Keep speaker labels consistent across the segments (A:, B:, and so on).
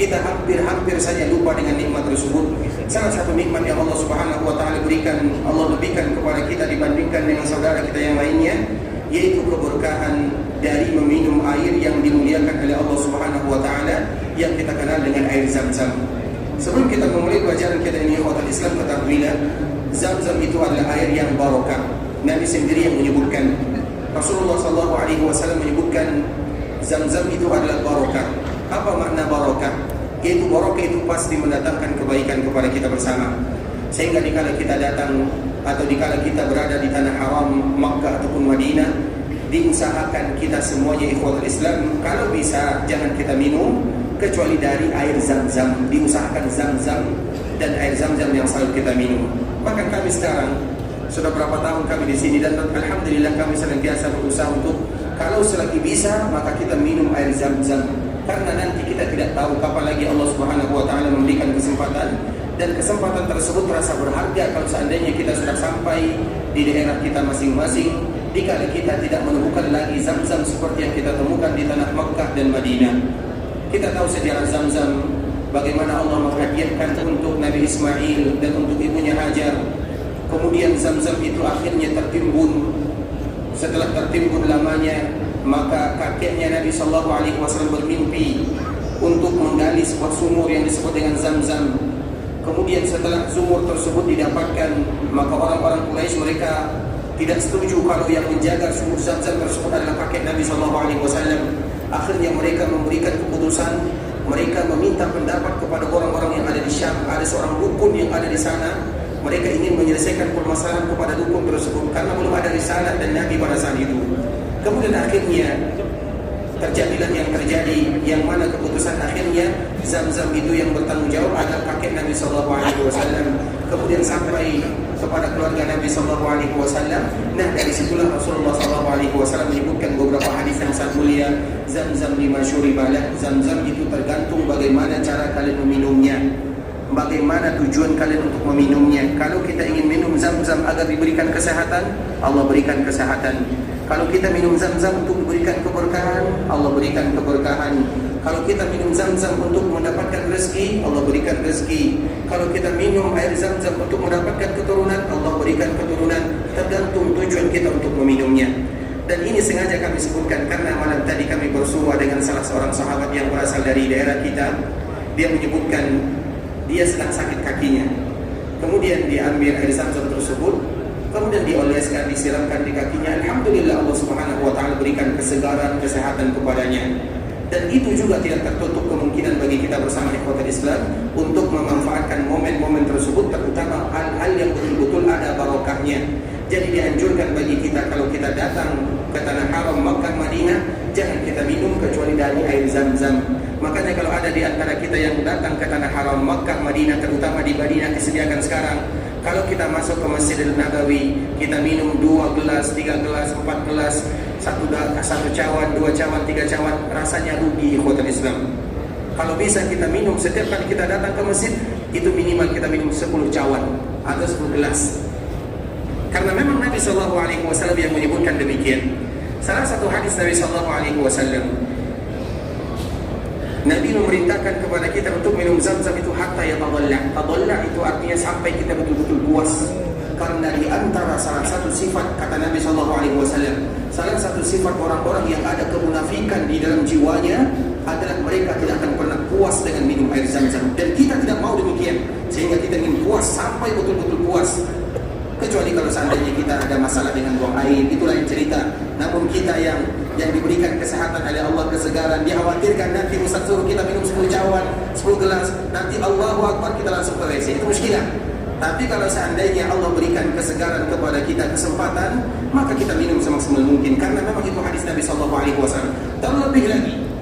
A: kita hampir saja lupa dengan nikmat tersebut. Salah satu nikmat yang Allah Subhanahu wa taala berikan, Allah lebihkan kepada kita dibandingkan dengan saudara kita yang lainnya, yaitu keberkahan dari meminum air yang dimuliakan oleh Allah Subhanahu wa taala yang kita kenal dengan air Zam-Zam. Sebelum kita memulai pelajaran kita ini, ikhwatul Islam, ketahuilah Zam-Zam itu adalah air yang barokah. Nabi sendiri yang menyebutkan, Rasulullah SAW menyebutkan Zam-Zam itu adalah barokah. Apa makna barokah? Yaitu barokah itu pasti mendatangkan kebaikan kepada kita bersama. Sehingga dikala kita datang atau dikala kita berada di tanah haram Makkah ataupun Madinah, diusahakan kita semuanya ikhwatul Islam, kalau bisa jangan kita minum kecuali dari air Zam-Zam. Diusahakan Zam-Zam dan air Zam-Zam yang selalu kita minum. Bahkan kami sekarang sudah berapa tahun kami di sini dan alhamdulillah kami senantiasa berusaha untuk kalau selagi bisa maka kita minum air Zam-Zam, karena nanti kita tidak tahu kapan lagi Allah Subhanahu wa taala memberikan kesempatan, dan kesempatan tersebut terasa berharga kalau seandainya kita sudah sampai di daerah kita masing-masing, dikala kita tidak menemukan lagi Zam-Zam seperti yang kita temukan di tanah Makkah dan Madinah. Kita tahu sejarah Zam-Zam, bagaimana Allah menghadiahkan untuk Nabi Ismail dan untuk ibunya Hajar. Kemudian Zam-Zam itu akhirnya tertimbun. Setelah tertimbun lamanya, maka kakeknya Nabi SAW bermimpi untuk menggali sebuah sumur yang disebut dengan Zam-Zam. Kemudian setelah sumur tersebut didapatkan, maka orang-orang Quraisy mereka tidak setuju kalau yang menjaga sumur Zam-Zam tersebut adalah kakek Nabi SAW. Akhirnya mereka memberikan keputusan, mereka meminta pendapat kepada orang-orang yang ada di Syam. Ada seorang dukun yang ada di sana. Mereka ingin menyelesaikan permasalahan kepada dukun tersebut karena belum ada risalah dan Nabi pada saat itu. Kemudian akhirnya terjadilah yang terjadi, yang mana keputusan akhirnya Zam-Zam itu yang bertanggung jawab adalah kakek Nabi SAW. Kemudian sampai kepada keluarga Nabi SAW. Nah, dari situlah Rasulullah SAW menyebutkan beberapa hadis yang sangat mulia. Zam-Zam lima syuribalah. Zam-Zam itu tergantung bagaimana cara kalian meminumnya, bagaimana tujuan kalian untuk meminumnya. Kalau kita ingin minum Zam-Zam agar diberikan kesehatan, Allah berikan kesehatan. Kalau kita minum Zam-Zam untuk diberikan keberkahan, Allah berikan keberkahan. Kalau kita minum Zam-Zam untuk mendapatkan rezeki, Allah berikan rezeki. Kalau kita minum air Zam-Zam untuk mendapatkan keturunan, Allah berikan keturunan. Tergantung tujuan kita untuk meminumnya. Dan ini sengaja kami sebutkan karena malam tadi kami bersua dengan salah seorang sahabat yang berasal dari daerah kita. Dia menyebutkan dia sedang sakit kakinya. Kemudian diambil air Zam-Zam tersebut, kemudian dioleskan, disiramkan di kakinya. Alhamdulillah Allah Subhanahu wa taala berikan kesegaran, kesehatan kepadanya. Dan itu juga tidak tertutup kemungkinan bagi kita bersama ikhwatul Islam untuk memanfaatkan momen-momen tersebut, terutama hal-hal yang betul-betul ada barokahnya. Jadi dianjurkan bagi kita kalau kita datang ke tanah haram Makkah Madinah, jangan kita minum kecuali dari air Zam-Zam. Makanya kalau ada di antara kita yang datang ke tanah haram Makkah Madinah, terutama di Madinah disediakan sekarang, kalau kita masuk ke Masjidil Nabawi, kita minum 2 gelas, 3 gelas, 4 gelas, satu cawan, 2 cawan, 3 cawan, rasanya rugi ikhwatul Islam. Kalau bisa kita minum setiap kali kita datang ke masjid, itu minimal kita minum 10 cawan atau 10 gelas. Karena memang Nabi SAW yang menyebutkan demikian. Salah satu hadis Nabi SAW, Nabi memerintahkan kepada kita untuk minum Zam-Zam itu hatta yatadalla. Tadalla itu artinya sampai kita betul-betul puas. Karena di antara salah satu sifat, kata Nabi SAW, salah satu sifat orang-orang yang ada kemunafikan di dalam jiwanya adalah mereka tidak akan pernah puas dengan minum air Zam-Zam. Dan kita tidak mau demikian, sehingga kita ingin puas sampai betul-betul puas. Kecuali kalau seandainya kita ada masalah dengan buang air, itu lain cerita. Namun kita yang diberikan kesehatan oleh Allah, kesegaran, dikhawatirkan nanti Ustaz suruh kita minum 10 cawan, 10 gelas, nanti Allahu Akbar kita langsung ke WC, itu muskilah. Tapi kalau seandainya Allah berikan kesegaran kepada kita, kesempatan, maka kita minum semaksimal mungkin. Karena memang itu hadis Nabi SAW.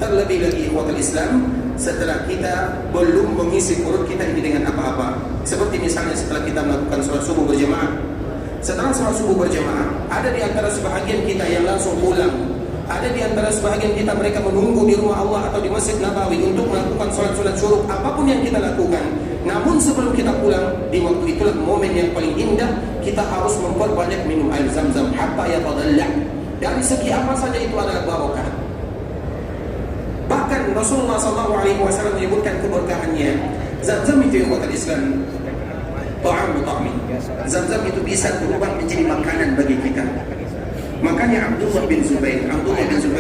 A: Terlebih lagi ikhwatul Islam, setelah kita belum mengisi perut kita ini dengan apa-apa. Seperti misalnya setelah kita melakukan sholat subuh berjamaah. Setelah sholat subuh berjamaah, ada di antara sebahagian kita yang langsung pulang. Ada di antara sebahagian kita mereka menunggu di rumah Allah atau di Masjid Nabawi untuk melakukan sholat-sholat syuruk, apapun yang kita lakukan. Namun sebelum kita pulang, di waktu itulah momen yang paling indah, kita harus memperbanyak minum air Zam-Zam hatta yatadalla. Dari segi apa saja itu adalah barokah. Bahkan Bahkan Rasulullah SAW menyebutkan keberkahannya. Zam-zam itu ikhwatal Islam, ta'am ta'min. Zam-zam itu bisa berubah menjadi makanan bagi kita. Makanya Abdullah bin Zubair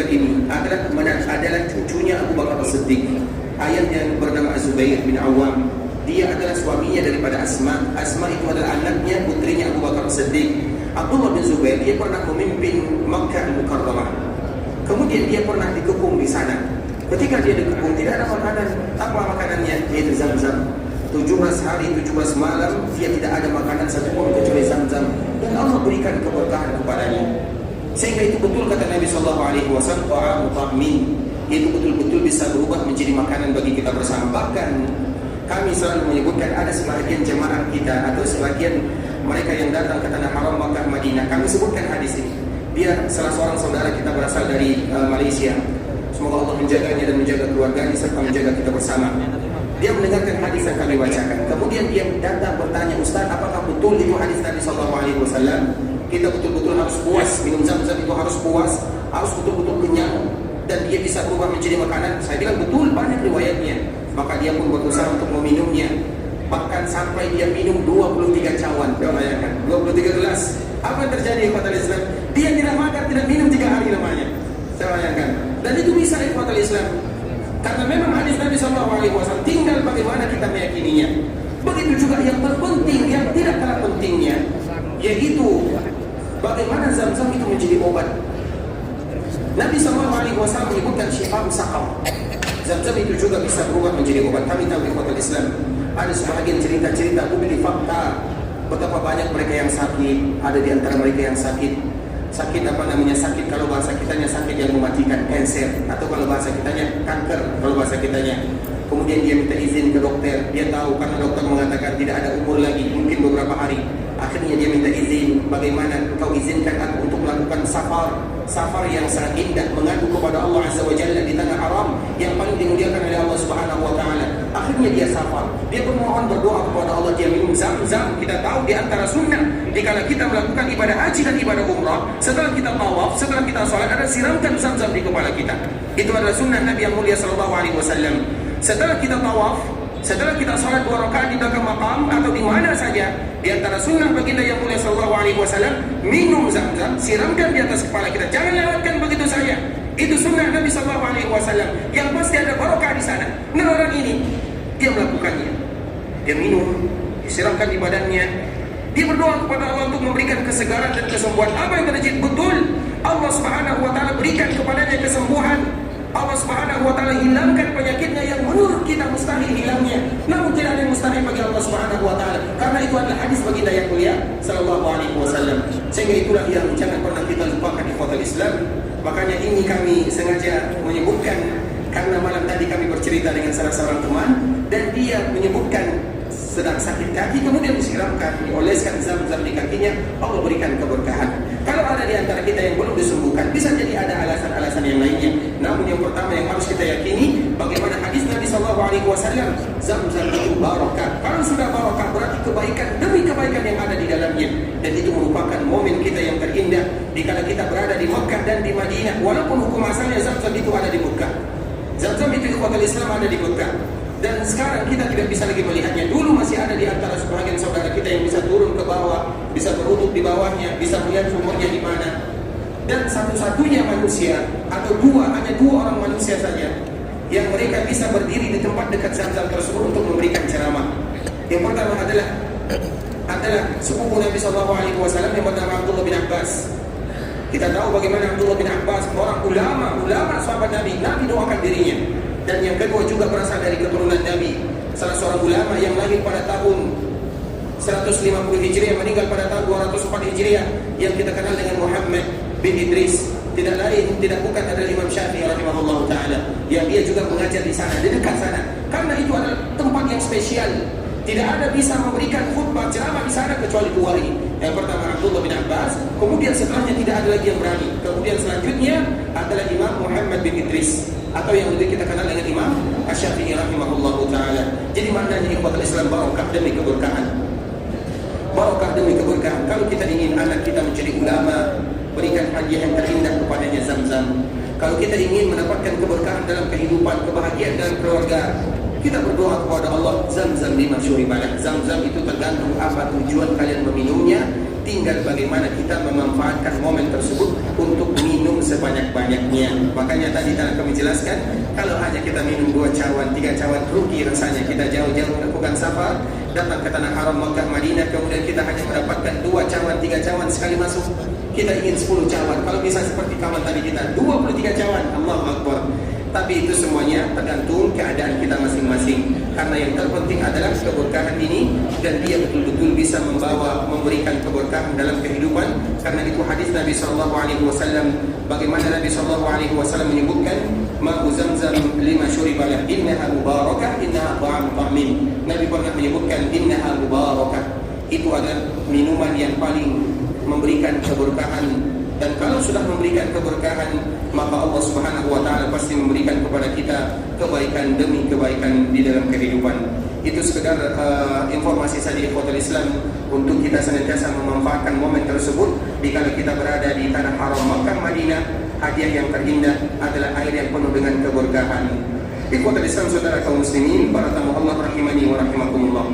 A: ini adalah cucunya Abu Bakar As-Siddiq. Ayah yang bernama Zubair bin Awam, dia adalah suaminya daripada Asma. Asma itu adalah anaknya, putrinya Abu Bakar As-Siddiq. Abdullah bin Zubair, dia pernah memimpin Makkah Al-Mukarramah. Kemudian dia pernah dikepung di sana. Ketika dia dikepung, tidak ada makanan. Apa makanannya? Yaitu Zam-Zam. 17 hari, 17 malam, dia tidak ada makanan satupun kecuali Zam-Zam. Dan Allah berikan keberkahan kepadanya. Sehingga itu betul kata Nabi SAW, ta'am ta'min. Itu betul-betul bisa berubah menjadi makanan bagi kita bersama. Bahkan kami selalu menyebutkan ada sebagian jemaah kita atau sebagian mereka yang datang ke tanah haram Makkah Madinah. Kami sebutkan hadis ini. Dia salah seorang saudara kita berasal dari Malaysia. Semoga Allah menjaganya dan menjaga keluarganya serta menjaga kita bersama. Dia mendengarkan hadis yang kami bacakan. Kemudian dia datang bertanya, Ustaz, apakah betul itu hadis Nabi SAW? Kita betul-betul harus puas, minum Zam-Zam itu harus puas, harus betul-betul kenyang, dan dia bisa berubah menjadi makanan. Saya bilang betul, banyak riwayatnya. Maka dia pun berusaha untuk meminumnya. Bahkan sampai dia minum 23 cawan. Bayangkan, 23 gelas. Apa yang terjadi ikhwatal Islam? Dia tidak makan, tidak minum 3 hari lamanya. Saya bayangkan. Dan itu bisa ikhwatal Islam. Karena memang hadis Nabi SAW, tinggal bagaimana kita meyakininya. Begitu juga yang terpenting, yang tidak kalah pentingnya, yaitu bagaimana Zam-Zam itu menjadi obat. Nabi SAW menyebutkan syifa sakam. Zam-Zam itu juga bisa berubah menjadi obat. Kami tahu ikhwatal Islam, ada sebahagian cerita-cerita publik fakta betapa banyak mereka yang sakit. Ada di antara mereka yang sakit sakit kalau bahasa kitanya sakit yang mematikan, kanser, atau kalau bahasa kitanya kanker, kalau bahasa kitanya. Kemudian dia minta izin ke dokter. Dia tahu karena dokter mengatakan tidak ada umur lagi, mungkin beberapa hari. Akhirnya dia minta izin, bagaimana engkau izinkan aku untuk melakukan safar yang sangat indah, mengadu kepada Allah Azza wa Jalla di tanah haram yang paling dimuliakan oleh Allah Subhanahu wa taala. Akhirnya dia safar, dia bermohon berdoa kepada Allah, dia minum Zam-Zam. Kita tahu di antara sunnah dikala kita melakukan ibadah haji dan ibadah umrah, setelah kita tawaf, setelah kita salat, ada siramkan Zam-Zam di kepala kita. Itu adalah sunnah Nabi yang mulia sallallahu alaihi wasallam. Setelah kita tawaf, setelah kita salat 2 rakaat di belakang makam atau di mana saja, di antara sunnah baginda yang mulia sallallahu alaihi wasallam, minum Zam-Zam, siramkan di atas kepala kita. Jangan lewatkan begitu saja. Itu sunnah Nabi sallallahu alaihi wasallam yang pasti ada barokah di sana. Nah, orang ini dia melakukannya. Dia minum, disiramkan di badannya. Dia berdoa kepada Allah untuk memberikan kesegaran dan kesembuhan. Apa yang terjadi? Betul, Allah Subhanahu wa taala berikan kepadanya kesembuhan. Allah Subhanahu wa taala hilangkan penyakitnya yang menurut kita mustahil hilangnya. Namun tidak ada yang mustahil bagi Allah Subhanahu wa taala. Karena itu adalah hadis baginda yang mulia sallallahu alaihi wasallam. Sehingga itulah yang jangan pernah kita lupakan di ikhwatal Islam. Makanya ini kami sengaja menyebutkan karena malam tadi kami bercerita dengan salah seorang teman dan dia menyebutkan sedang sakit kaki, kemudian disiramkan, dioleskan Zam-Zam di kakinya, Allah berikan keberkahan. Kalau ada di antara kita yang belum disembuhkan, bisa jadi ada alasan-alasan yang lainnya. Namun yang pertama yang harus kita yakini, bagaimana hadis Nabi SAW, Zam-Zam itu barokah. Kalau sudah barokah berarti kebaikan demi kebaikan yang ada di dalamnya. Dan itu merupakan momen kita yang terindah dikala kita berada di Makkah dan di Madinah. Walaupun hukum asalnya Zam-Zam itu ada di Makkah. Zam-Zam itu ikhwatul Islam ada di Makkah. Dan sekarang kita tidak bisa lagi melihatnya. Dulu masih ada di antara sebagian saudara kita yang bisa turun ke bawah, bisa beruduk di bawahnya, bisa melihat sumbernya di mana. Dan satu-satunya manusia atau hanya dua orang manusia saja yang mereka bisa berdiri di tempat dekat Zam-Zam tersebut untuk memberikan ceramah. Yang pertama adalah sepupu Nabi SAW yang bernama Abdullah bin Abbas. Kita tahu bagaimana Abdullah bin Abbas orang ulama sahabat Nabi doakan dirinya. Dan yang kedua juga berasal dari keturunan Nabi, salah seorang ulama yang lahir pada tahun 150 Hijriah, meninggal pada tahun 204 Hijriah, yang kita kenal dengan Muhammad bin Idris. Tidak lain, tidak bukan adalah Imam Syafi'i rahimahullah ta'ala, yang dia juga mengajar di sana, di dekat sana. Karena itu adalah tempat yang spesial. Tidak ada bisa memberikan khutbah ceramah di sana kecuali dua ini. Yang pertama Abdullah bin Abbas, kemudian setelahnya tidak ada lagi yang berani. Kemudian selanjutnya adalah Imam Muhammad bin Idris, atau yang lebih kita kenal dengan Imam Asy-Syafi'i rahimahullah ta'ala. Jadi maknanya ikhwatul Islam barokah demi keberkahan. Barokah demi keberkahan. Kalau kita ingin anak kita menjadi ulama, berikan hadiah yang terindah kepadanya Zam-Zam. Kalau kita ingin mendapatkan keberkahan dalam kehidupan, kebahagiaan dalam keluarga, kita berdoa kepada Allah. Zam-zam lima syuribalah. Zam-zam itu tergantung apa tujuan kalian meminumnya, tinggal bagaimana kita memanfaatkan momen tersebut untuk minum sebanyak-banyaknya. Makanya tadi kami jelaskan, kalau hanya kita minum 2 cawan, 3 cawan, rugi rasanya. Kita jauh-jauh melakukan safar, datang ke tanah haram Makkah, Madinah, kemudian kita hanya mendapatkan 2 cawan, 3 cawan sekali masuk. Kita ingin 10 cawan. Kalau bisa seperti kawan tadi kita 23 cawan, Allahu Akbar. Tapi itu semuanya tergantung keadaan kita masing-masing. Karena yang terpenting adalah keberkahan ini, dan dia betul-betul bisa memberikan keberkahan dalam kehidupan. Karena itu hadis Nabi SAW, bagaimana Nabi SAW menyebutkan, ma'u zamzam lima syuribalah innaha mubarakah innaha ta'am ta'min. Nabi pernah menyebutkan innaha mubarakah, itu adalah minuman yang paling memberikan keberkahan. Dan kalau sudah memberikan keberkahan, maka Allah Subhanahu wa taala pasti memberikan kepada kita kebaikan demi kebaikan di dalam kehidupan. Itu sekedar informasi saja ikhwatul Islam, untuk kita senantiasa memanfaatkan momen tersebut dikala kita berada di tanah haram Makkah Madinah. Hadiah yang terindah adalah air yang penuh dengan keberkahan. Ikhwatul Islam, saudara kaum muslimin, para tamu Allah rahimani wa rahimakumullah.